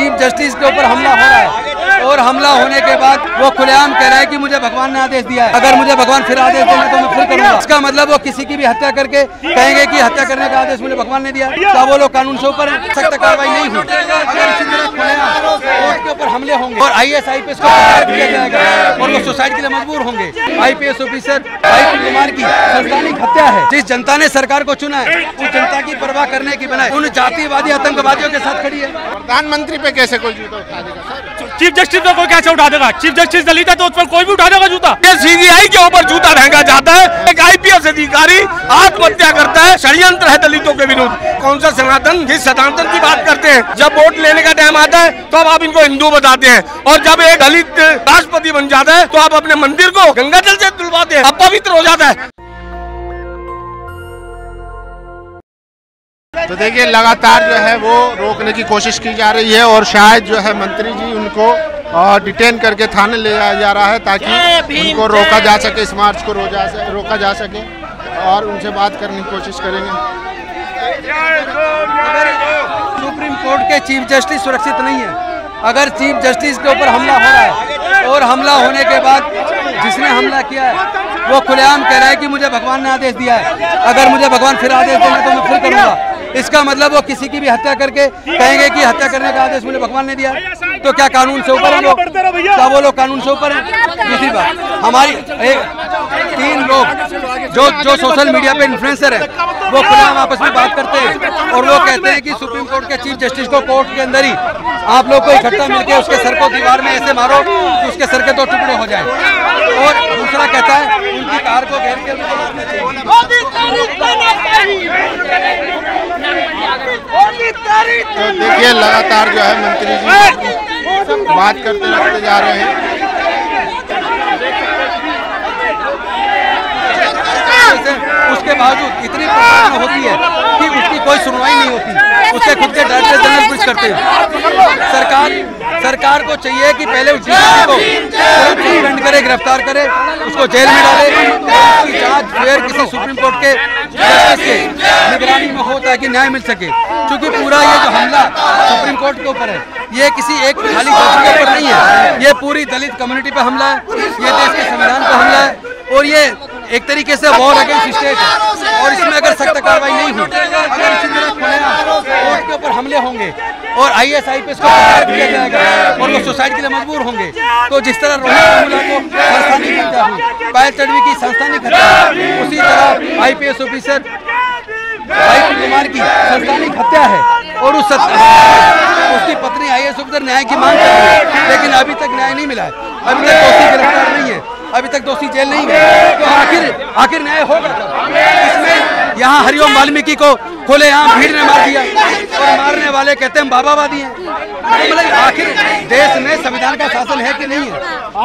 Chief justice के ऊपर हमला हो रहा है और हमला होने के बाद वो खुलेआम कह रहा है कि मुझे भगवान ने आदेश दिया है, अगर मुझे भगवान फिर आदेश देंगे तो मैं फिर करूंगा। इसका मतलब वो किसी की भी हत्या करके कहेंगे कि हत्या करने का आदेश मुझे भगवान ने दिया। क्या वो लोग कानून से ऊपर है? सख्त कार्रवाई नहीं हुई, अगर इसी तरह खुलेआम कोर्ट के ऊपर हमले होंगे और IAS IPS को प्रचार किया जाएगा और वो सुसाइड के लिए मजबूर होंगे। IPS ऑफिसर भाई कुमार की संस्थानिक हत्या है। जिस जनता ने सरकार को चुना है उस जनता की परवाह करने की बजाय उन जातिवादी आतंकवादियों के साथ खड़ी है। प्रधानमंत्री पे कैसे कोई जूता उठा देगा सर? चीफ जस्टिस पे कोई कैसे उठा देगा? चीफ जस्टिस दलित है तो उस पर कोई भी उठा देगा जूता। CBI के ऊपर जूता फेंका जाता है। एक IPS अधिकारी आत्महत्या करता है, षड्यंत्र है दलितों के विरुद्ध। कौन सा सनातन? जिस सनातन की बात करते हैं, जब वोट लेने का टाइम आता है तो अब आप इनको हिंदू बताते हैं और जब एक दलित राष्ट्रपति बन जाता है तो आप अपने मंदिर को गंगा जल से धुलवाते हैं, अपवित्र हो जाता है। तो देखिए लगातार जो है वो रोकने की कोशिश की जा रही है और शायद जो है मंत्री जी उनको डिटेन करके थाने ले जाया जा रहा है ताकि उनको रोका जा सके, इस मार्च को रोका जा सके और उनसे बात करने की कोशिश करेंगे। सुप्रीम कोर्ट के चीफ जस्टिस सुरक्षित नहीं है, अगर चीफ जस्टिस के ऊपर हमला हो रहा है और हमला होने के बाद जिसने हमला किया है वो खुलेआम कह रहा है कि मुझे भगवान ने आदेश दिया है, अगर मुझे भगवान फिर आदेश देंगे तो मैं फिर करूंगा। इसका मतलब वो किसी की भी हत्या करके कहेंगे कि हत्या करने का आदेश मुझे भगवान ने दिया। तो क्या कानून से ऊपर है वो? क्या वो लोग कानून से ऊपर है? दूसरी बात, हमारी 3 लोग जो सोशल मीडिया पे इन्फ्लुएंसर है वो खुलेआम आपस में बात करते हैं और वो कहते हैं कि सुप्रीम कोर्ट के चीफ जस्टिस को कोर्ट के अंदर ही आप लोग को इकट्ठा मिलकर उसके सर को दीवार में ऐसे मारो कि उसके सर के 2 टुकड़े हो जाए। और दूसरा कहता है उनकी कार को घेर के तो देखिए लगातार जो है मंत्री जी बात करते जा रहे हैं। उसके बावजूद इतनी परेशानी होती है कि उसकी कोई सुनवाई नहीं होती, उसके खुद के डायरेक्टर जनरल पुलिस करते हैं। सरकार को चाहिए कि पहले उस को सस्पेंड करे, गिरफ्तार करे, उसको जेल में डाले, उसकी जांच फिर किसी सुप्रीम कोर्ट के जस्टिस के निगरानी में हो ताकि न्याय मिल सके। क्योंकि पूरा ये जो हमला सुप्रीम कोर्ट के ऊपर है ये किसी एक खाली जज के ऊपर नहीं है, ये पूरी दलित कम्युनिटी पे हमला है, ये देश के संविधान पे हमला है और ये एक तरीके से वॉर अगेंस्ट स्टेट है। और इसमें अगर सख्त कार्रवाई नहीं हुई, अगर इसी तरह खुलेआम कोर्ट के ऊपर हमले होंगे और IAS IPS को प्रचार किया जाएगा और वो सुसाइड के लिए मजबूर होंगे, तो जिस तरह रोहित को संस्थानिक हत्या हुई, पायल तडवी की संस्थानिक हत्या, उसी तरह IPS ऑफिसर भाई कुमार की संस्थानिक हत्या है और उसकी पत्नी IAS ऑफिसर न्याय की मांग कर रही है, लेकिन अभी तक न्याय नहीं मिला है, अभी तक दोषी गिरफ्तार नहीं है, अभी तक दोषी जेल नहीं गए। तो आखिर न्याय होगा कब? इसमें यहाँ हरिओम वाल्मीकि को खुलेआम भीड़ ने मार दिया और मारने वाले कहते हैं हम बाबावादी हैं। मतलब आखिर देश में संविधान का शासन है कि नहीं है?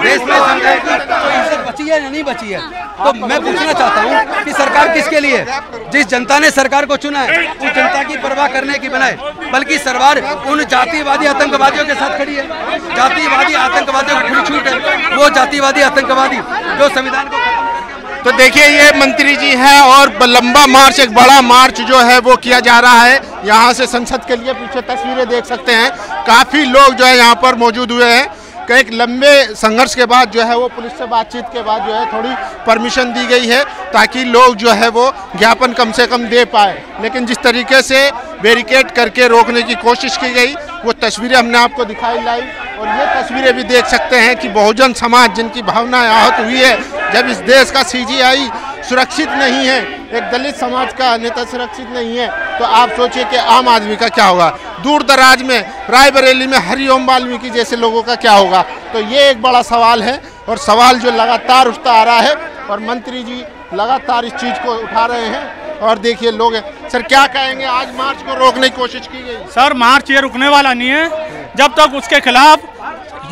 देश में संविधान की कोई इज्जत बची है या नहीं बची है? तो मैं पूछना चाहता हूँ कि सरकार किसके लिए? जिस जनता ने सरकार को चुना है उस जनता की परवाह करने की बजाय बल्कि सरकार उन जातिवादी आतंकवादियों के साथ खड़ी है। जातिवादी आतंकवादियों को खुली छूट है, वो जातिवादी आतंकवादी जो संविधान को। तो देखिए ये मंत्री जी हैं और लंबा मार्च, एक बड़ा मार्च जो है वो किया जा रहा है यहाँ से संसद के लिए। पीछे तस्वीरें देख सकते हैं, काफ़ी लोग जो है यहाँ पर मौजूद हुए हैं। एक लंबे संघर्ष के बाद जो है वो पुलिस से बातचीत के बाद जो है थोड़ी परमिशन दी गई है ताकि लोग जो है वो ज्ञापन कम से कम दे पाए। लेकिन जिस तरीके से बैरिकेड करके रोकने की कोशिश की गई वो तस्वीरें हमने आपको दिखाई लाइव, और ये तस्वीरें भी देख सकते हैं कि बहुजन समाज जिनकी भावनाएं आहत हुई है जब इस देश का CGI सुरक्षित नहीं है, एक दलित समाज का नेता सुरक्षित नहीं है, तो आप सोचिए कि आम आदमी का क्या होगा। दूर दराज में रायबरेली में हरिओम वाल्मीकि जैसे लोगों का क्या होगा। तो ये एक बड़ा सवाल है और सवाल जो लगातार उठता आ रहा है और मंत्री जी लगातार इस चीज़ को उठा रहे हैं। और देखिए लोग, सर क्या कहेंगे? आज मार्च को रोकने की कोशिश की गई। सर मार्च ये रुकने वाला नहीं है, जब तक उसके खिलाफ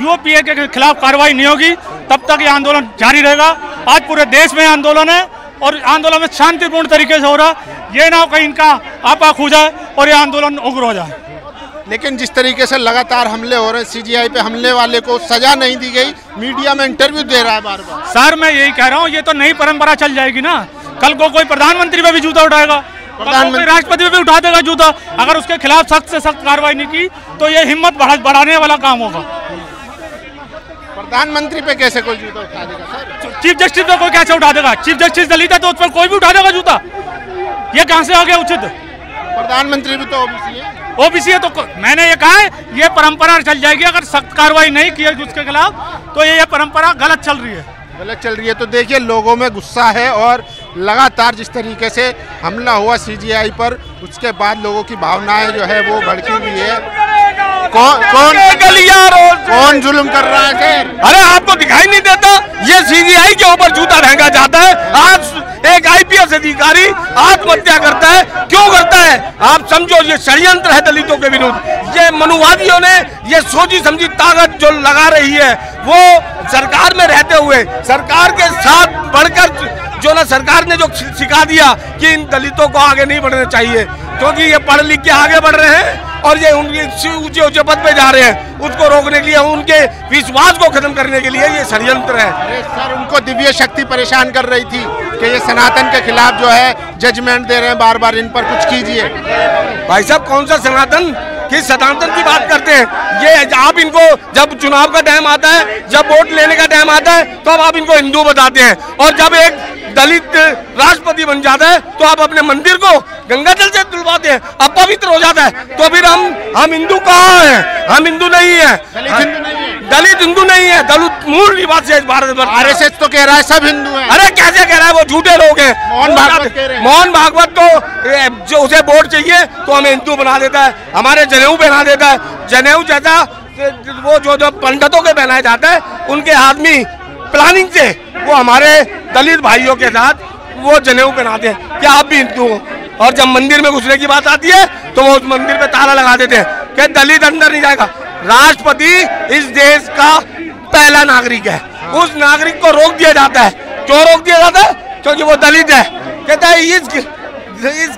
UPA के खिलाफ कार्रवाई नहीं होगी तब तक ये आंदोलन जारी रहेगा। आज पूरे देश में आंदोलन है और आंदोलन में शांतिपूर्ण तरीके से हो रहा, ये ना कहीं इनका आपा खो जाए और ये आंदोलन उग्र हो जाए। लेकिन जिस तरीके से लगातार हमले हो रहे हैं, CGI पे हमले वाले को सजा नहीं दी गई, मीडिया में इंटरव्यू दे रहा है बार बार। सर मैं यही कह रहा हूँ, ये तो नई परंपरा चल जाएगी ना, कल को कोई प्रधानमंत्री पे भी जूता उठाएगा प्रधानमंत्री राष्ट्रपति भी उठा देगा जूता अगर उसके खिलाफ सख्त से सख्त कार्रवाई नहीं की तो ये हिम्मत बढ़ाने वाला काम होगा। प्रधानमंत्री पे कैसे कोई जूता उठा देगा सर? चीफ जस्टिस पे कोई कैसे उठा देगा? चीफ जस्टिस दलित है तो उस पर कोई भी उठा देगा जूता? ये कहां से आ गया उचित? प्रधानमंत्री भी तो ओबीसी है। ओबीसी है तो मैंने ये कहा है ये परंपरा चल जाएगी अगर सख्त कार्रवाई नहीं की उसके खिलाफ तो ये परंपरा गलत चल रही है। गलत चल रही है तो देखिए लोगों में गुस्सा है और लगातार जिस तरीके से हमला हुआ सीजेआई पर उसके बाद लोगों की भावनाएं जो है वो भड़की हुई है। कौन जुल्म कर रहा है सर? अरे आपको दिखाई नहीं देता ये सीजेआई के ऊपर जूता फेंका जाता है। आज एक आईपीएस अधिकारी आत्महत्या करता है, क्यों करता है? आप समझो ये षड्यंत्र है दलितों के विरुद्ध। ये मनुवादियों ने ये सोची समझी ताकत जो लगा रही है वो सरकार में रहते हुए सरकार के साथ बढ़कर जो ना सरकार ने जो सिखा दिया कि इन दलितों को आगे नहीं बढ़ना चाहिए क्योंकि ये पढ़ लिख के आगे बढ़ रहे हैं और ये उनके ऊंचे ऊंचे पद पे जा रहे हैं, उसको रोकने के लिए उनके विश्वास को खत्म करने के लिए ये षड्यंत्र है। अरे सर उनको दिव्य शक्ति परेशान कर रही थी कि ये सनातन के खिलाफ जो है जजमेंट दे रहे हैं बार बार, इन पर कुछ कीजिए। भाई साहब कौन सा सनातन, किस सनातन की बात करते हैं? ये आप इनको जब चुनाव का टाइम आता है, जब वोट लेने का टाइम आता है तो अब आप इनको हिंदू बताते हैं और जब एक दलित राष्ट्रपति बन जाता है तो आप अपने मंदिर को गंगा जल से धुलवाते हैं, अब पवित्र हो जाता है। तो फिर हम हिंदू कहाँ हैं? हम हिंदू नहीं है, दलित हिंदू नहीं है, दलित मूल निवासी है भारत में। आरएसएस तो कह रहा है सब हिंदू हैं। अरे कैसे कह रहा है? वो झूठे लोग हैं। मोहन भागवत तो जो उसे वोट चाहिए तो हमें हिंदू बना देता है, हमारे जनेऊ पहना देता है। जनेऊ जैसा वो जो पंडितों के पहनाया जाता है उनके आदमी प्लानिंग से वो हमारे दलित भाइयों के साथ वो जनेऊ पहनाते हैं कि आप भी हिंदू हो, और जब मंदिर में घुसने की बात आती है तो वो उस मंदिर पे ताला लगा देते हैं कि दलित अंदर नहीं जाएगा। राष्ट्रपति इस देश का पहला नागरिक है, उस नागरिक को रोक दिया जाता है। क्यों रोक दिया जाता है? क्योंकि वो दलित है। कहता है इस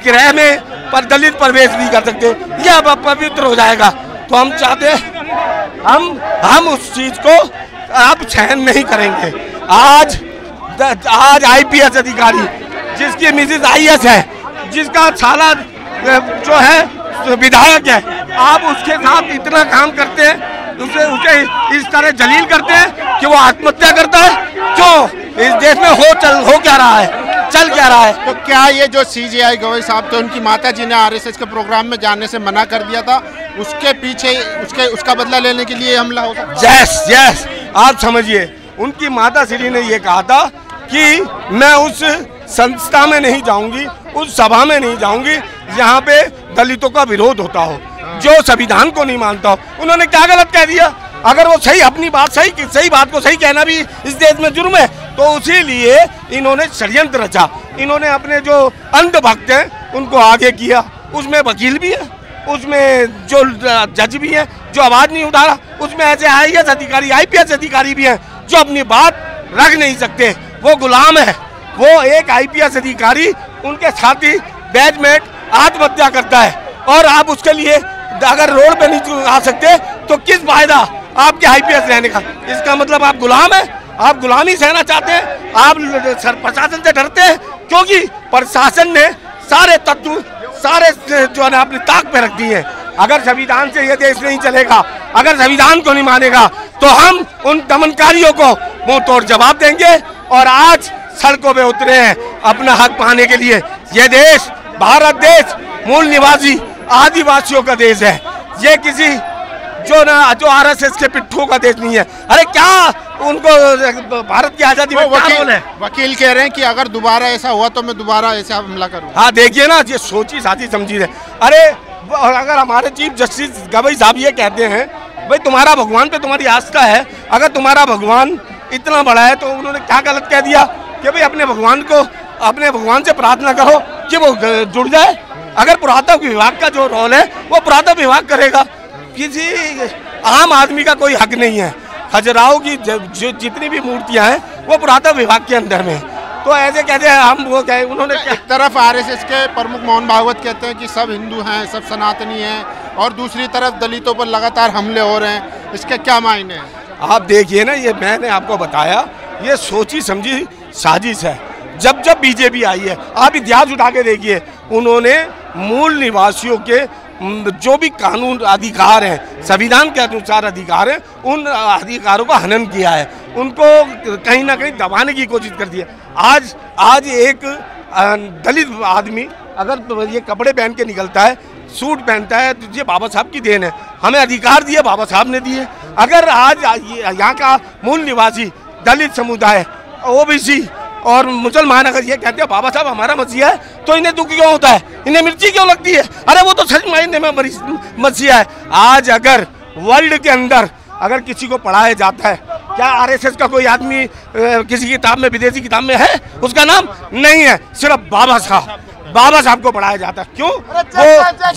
ग्रह में पर दलित प्रवेश नहीं कर सकते, यह अब पवित्र हो जाएगा। तो हम चाहते हैं हम उस चीज को अब सहन नहीं करेंगे। आज आईपीएस अधिकारी जिसकी मिसेज आईएएस है, जिसका साला जो है विधायक है, आप उसके साथ इतना काम करते हैं, उसे इस तरह जलील करते हैं कि वो आत्महत्या करता है। क्यों? इस देश में हो क्या रहा है, चल क्या रहा है? तो क्या ये जो सीजेआई गवई साहब थे उनकी माता जी ने आरएसएस के प्रोग्राम में जाने से मना कर दिया था, उसके पीछे उसका बदला लेने के लिए हमला हो सकता है? यस आप समझिए, उनकी माता श्री ने ये कहा था कि मैं उस संस्था में नहीं जाऊंगी, उस सभा में नहीं जाऊंगी जहाँ पे दलितों का विरोध होता हो, जो संविधान को नहीं मानता हो। उन्होंने क्या गलत कह दिया? अगर वो सही अपनी बात सही बात को सही कहना भी इस देश में जुर्म है, तो उसी लिए इन्होंने षड्यंत्र रचा। इन्होंने अपने जो अंधभक्त हैं उनको आगे किया, उसमें वकील भी है, उसमें जो जज भी है जो आवाज नहीं उठा रहा, उसमें ऐसे आईएएस अधिकारी आईपीएस अधिकारी भी हैं जो अपनी बात रख नहीं सकते, वो गुलाम है। वो एक आईपीएस अधिकारी उनके साथी बैचमेट आत्महत्या करता है और आप उसके लिए अगर रोड पे नहीं आ सकते तो किस फायदा आपके आईपीएस रहने का? इसका मतलब आप गुलाम हैं, आप गुलामी सहना चाहते हैं, आप प्रशासन से डरते हैं क्योंकि प्रशासन ने सारे तत्व सारे जो है अपनी ताक पे रख दी है। अगर संविधान से ये देश नहीं चलेगा, अगर संविधान को नहीं मानेगा तो हम उन दमनकारियों को मुंह तोड़ जवाब देंगे और आज सड़कों पे उतरे हैं अपना हक पाने के लिए। ये देश भारत देश मूल निवासी आदिवासियों का देश है, ये किसी जो आरएसएस के पिट्ठू का देश नहीं है। अरे क्या उनको भारत की आजादी में क्या रोल है? वकील कह रहे हैं कि अगर दोबारा ऐसा हुआ तो मैं दोबारा ऐसा हमला करूंगा। हाँ देखिए ना, ये सोची साची समझी है। अरे अगर हमारे चीफ जस्टिस गवई साहब ये कहते हैं भाई तुम्हारा भगवान पे तुम्हारी आस्था है, अगर तुम्हारा भगवान इतना बड़ा है तो उन्होंने क्या गलत कह दिया कि भाई अपने भगवान से प्रार्थना करो कि वो जुड़ जाए। अगर पुरातत्व विभाग का जो रोल है वो पुरातत्व विभाग करेगा, किसी आम आदमी का कोई हक नहीं है। खजुराहो की जो जितनी भी मूर्तियां हैं वो पुरातत्व विभाग के अंदर में, तो ऐसे कहते हैं हम वो कहे। उन्होंने एक तरफ आरएसएस के प्रमुख मोहन भागवत कहते हैं कि सब हिंदू हैं, सब सनातनी हैं, और दूसरी तरफ दलितों पर लगातार हमले हो रहे हैं, इसके क्या मायने हैं? आप देखिए ना, ये मैंने आपको बताया, ये सोची समझी साजिश है। जब जब बीजेपी आई है, आप इतिहास उठा के देखिए, उन्होंने मूल निवासियों के जो भी कानून अधिकार हैं, संविधान के अनुसार अधिकार है, उन अधिकारों का हनन किया है, उनको कहीं ना कहीं दबाने की कोशिश कर दी है। आज एक दलित आदमी अगर ये कपड़े पहन के निकलता है, सूट पहनता है, तो ये बाबा साहब की देन है, हमें अधिकार दिए बाबा साहब ने दिए। अगर आज यहाँ का मूल निवासी दलित समुदाय, ओबीसी और मुसलमान अगर ये कहते हैं बाबा साहब हमारा मसीहा है, तो इन्हें दुख क्यों होता है, इन्हें मिर्ची क्यों लगती है? अरे वो तो सच मायने में मसीहा है। आज अगर वर्ल्ड के अंदर अगर किसी को पढ़ाया जाता है, क्या आरएसएस का कोई आदमी किसी किताब में, विदेशी किताब में है उसका नाम? नहीं है, सिर्फ बाबा साहब को पढ़ाया जाता है। क्यों? वो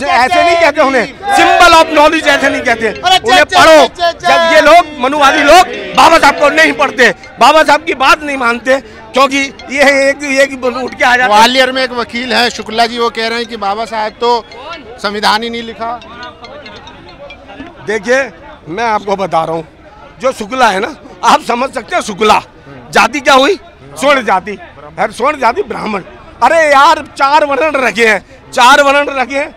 ऐसे नहीं कहते, उन्हें सिंबल ऑफ नॉलेज ऐसे नहीं कहते, उन्हें पढ़ो। जब ये लोग मनुवादी लोग बाबा साहब को नहीं पढ़ते, बाबा साहब की बात नहीं मानते, क्योंकि ये एक उठ के आ जाता है। ग्वालियर में एक वकील है शुक्ला जी, वो कह रहे हैं कि बाबा साहब तो संविधान ही नहीं लिखा। देखिए मैं आपको बता रहा हूँ, जो शुक्ला है ना, आप समझ सकते हैं शुक्ला जाति क्या हुई? स्वर्ण जाति, स्वर्ण जाति ब्राह्मण। अरे यार 4 वर्ण रखे हैं, 4 वर्ण रखे हैं,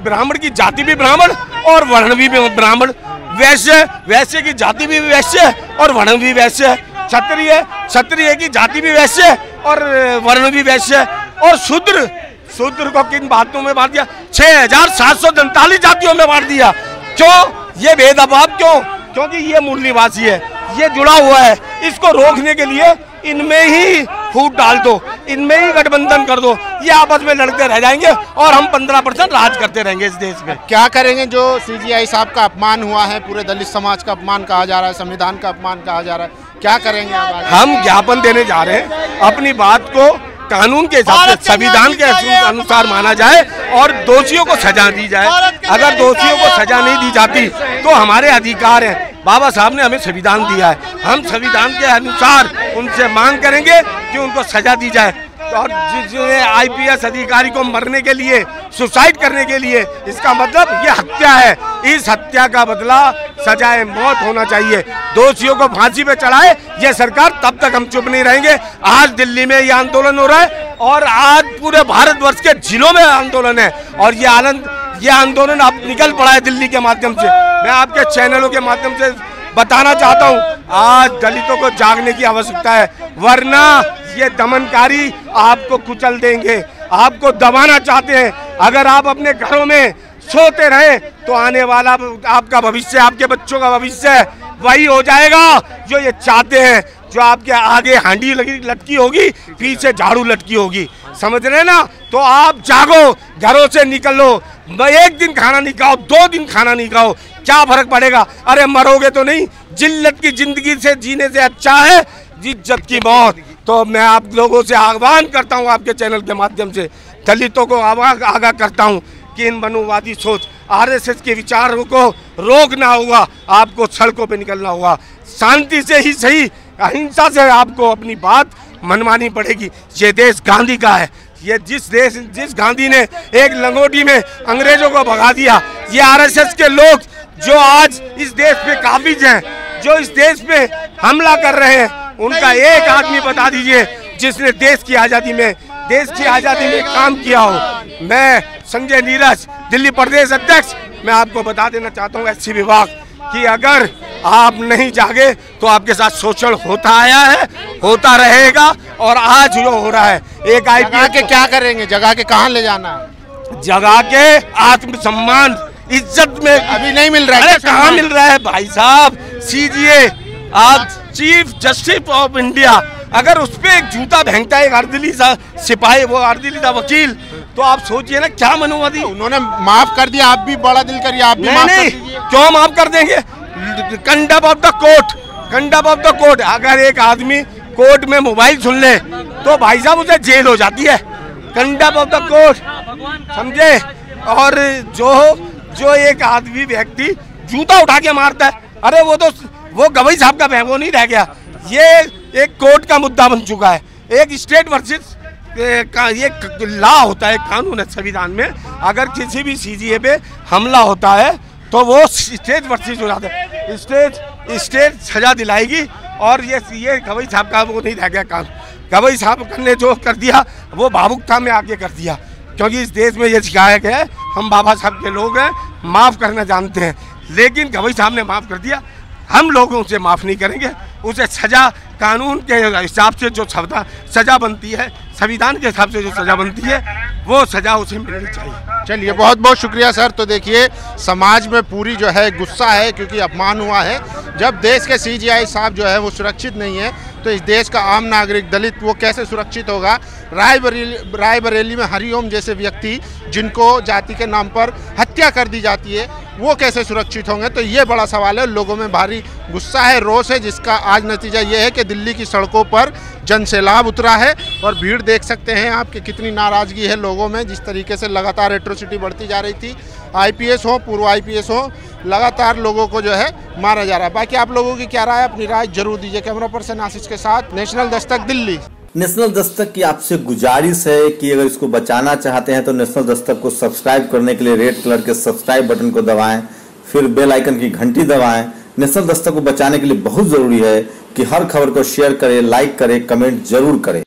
ब्राह्मण की जाति भी ब्राह्मण और वर्ण भी ब्राह्मण, वैश्य की जाति भी वैश्य और वर्ण भी वैश्य, क्षत्रिय की जाति भी वैश्य और वर्ण भी वैश्य, और शूद्र को किन बातों में बांट दिया? 6747 जातियों में बांट दिया। क्यों ये भेदभाव? क्यों? क्योंकि ये मूल निवासी है, ये जुड़ा हुआ है। इसको रोकने के लिए इनमें ही फूट डाल दो, इनमें ही गठबंधन कर दो, ये आपस में लड़ते रह जाएंगे और हम 15% राज करते रहेंगे इस देश में। क्या करेंगे? जो सीजीआई साहब का अपमान हुआ है, पूरे दलित समाज का अपमान कहा जा रहा है, संविधान का अपमान कहा जा रहा है, क्या करेंगे? हम ज्ञापन देने जा रहे हैं, अपनी बात को कानून के हिसाब से, संविधान के अनुसार माना जाए और दोषियों को सजा दी जाए। अगर दोषियों को सजा नहीं दी जाती तो हमारे अधिकार हैं, बाबा साहब ने हमें संविधान दिया है, हम संविधान के अनुसार उनसे मांग करेंगे कि उनको सजा दी जाए। और जिस आईपीएस अधिकारी को मरने के लिए, सुसाइड करने के लिए, इसका मतलब ये हत्या है, इस हत्या का बदला सजाए मौत होना चाहिए। दोषियों को फांसी पे चढ़ाए ये सरकार, तब तक हम चुप नहीं रहेंगे। आज दिल्ली में ये आंदोलन हो रहा है और आज पूरे भारतवर्ष के जिलों में आंदोलन है, और ये आंदोलन अब निकल पड़ा है दिल्ली के माध्यम से। मैं आपके चैनलों के माध्यम से बताना चाहता हूँ, आज दलितों को जागने की आवश्यकता है, वरना ये दमनकारी आपको कुचल देंगे, आपको दबाना चाहते हैं। अगर आप अपने घरों में सोते रहे तो आने वाला आपका भविष्य, आपके बच्चों का भविष्य वही हो जाएगा जो ये चाहते हैं। जो आपके आगे हांडी लटकी होगी, पीछे झाड़ू लटकी होगी, समझ रहे ना? तो आप जागो, घरों से निकलो, 1 दिन खाना नहीं खाओ, 2 दिन खाना नहीं खाओ, क्या फर्क पड़ेगा? अरे मरोगे तो नहीं, जिल्लत की जिंदगी से जीने से अच्छा है इज्जत की मौत। तो मैं आप लोगों से आह्वान करता हूं, आपके चैनल के माध्यम से दलितों को आगाह करता हूं कि इन मनुवादी सोच, आरएसएस के विचारों को रोकना होगा, आपको सड़कों पे निकलना होगा, शांति से ही सही, अहिंसा से आपको अपनी बात मनवानी पड़ेगी। ये देश गांधी का है, ये जिस गांधी ने एक लंगोटी में अंग्रेजों को भगा दिया, ये आरएसएस के लोग जो आज इस देश पे काबिज हैं, जो इस देश पे हमला कर रहे हैं, उनका एक आदमी बता दीजिए जिसने देश की आज़ादी में काम किया हो। मैं संजय नीरज, दिल्ली प्रदेश अध्यक्ष, मैं आपको बता देना चाहता हूँ एससी विभाग कि अगर आप नहीं जागे तो आपके साथ शोषण होता आया है, होता रहेगा, और आज जो हो रहा है। एक आईपीएस के क्या करेंगे? जगह के कहाँ ले जाना? जगह के आत्मसम्मान, इज्जत में अभी नहीं मिल रहा है। अरे कहाँ मिल रहा है भाई साहब? सीजीए आज चीफ जस्टिस ऑफ इंडिया, अगर उस पर एक जूता फेंकता है एक अर्दली सा सिपाही, वो अर्दली सा वकील, तो आप सोचिए ना क्या मनुवादी। उन्होंने माफ कर दिया, आप भी बड़ा दिल करिए, आप भी माफ कर दीजिए। क्यों माफ कर देंगे? Conduct of the court, conduct of the court. अगर एक आदमी कोर्ट में मोबाइल सुन ले तो भाई साहब उसे जेल हो जाती है, कंडक्ट ऑफ द कोर्ट, समझे? और जो एक आदमी व्यक्ति जूता उठा के मारता है, अरे वो गवई साहब का वो नहीं रह गया, ये एक कोर्ट का मुद्दा बन चुका है। एक स्टेट वर्सेस ये लॉ होता है, कानून है संविधान में, अगर किसी भी सीजीए पे हमला होता है तो वो स्टेट वर्सेस हो जाता है, स्टेट सजा दिलाएगी, और ये गवई साहब का वो नहीं रह गया काम। गवई साहब ने जो कर दिया वो भावुकता में आगे कर दिया, क्योंकि इस देश में ये सिखाया गया है हम बाबा साहब के लोग हैं, माफ़ करना जानते हैं, लेकिन गवई साहब ने माफ़ कर दिया। हम लोग उसे माफ़ नहीं करेंगे, उसे सज़ा कानून के हिसाब से जो सज़ा बनती है, संविधान के हिसाब से जो सज़ा बनती है वो सज़ा उसे मिलनी चाहिए। चलिए बहुत बहुत शुक्रिया सर। तो देखिए समाज में पूरी जो है गुस्सा है, क्योंकि अपमान हुआ है। जब देश के सीजीआई साहब जो है वो सुरक्षित नहीं है तो इस देश का आम नागरिक दलित वो कैसे सुरक्षित होगा। रायबरेली में हरिओम जैसे व्यक्ति जिनको जाति के नाम पर हत्या कर दी जाती है वो कैसे सुरक्षित होंगे, तो ये बड़ा सवाल है। लोगों में भारी गुस्सा है, रोष है, जिसका आज नतीजा ये है कि दिल्ली की सड़कों पर जनसैलाब उतरा है और भीड़ देख सकते हैं आप कि कितनी नाराज़गी है लोगों में। जिस तरीके से लगातार एट्रोसिटी बढ़ती जा रही थी, आईपीएस हो पूर्व आईपीएस हो, लगातार लोगों को जो है मारा जा रहा है। बाकी आप लोगों की क्या राय है, अपनी राय जरूर दीजिए। कैमरा पर्सन आशीष के साथ, नेशनल दस्तक दिल्ली। नेशनल दस्तक की आपसे गुजारिश है कि अगर इसको बचाना चाहते हैं तो नेशनल दस्तक को सब्सक्राइब करने के लिए रेड कलर के सब्सक्राइब बटन को दबाएं, फिर बेल आइकन की घंटी दबाएं। नेशनल दस्तक को बचाने के लिए बहुत जरूरी है कि हर खबर को शेयर करें, लाइक करें, कमेंट जरूर करें।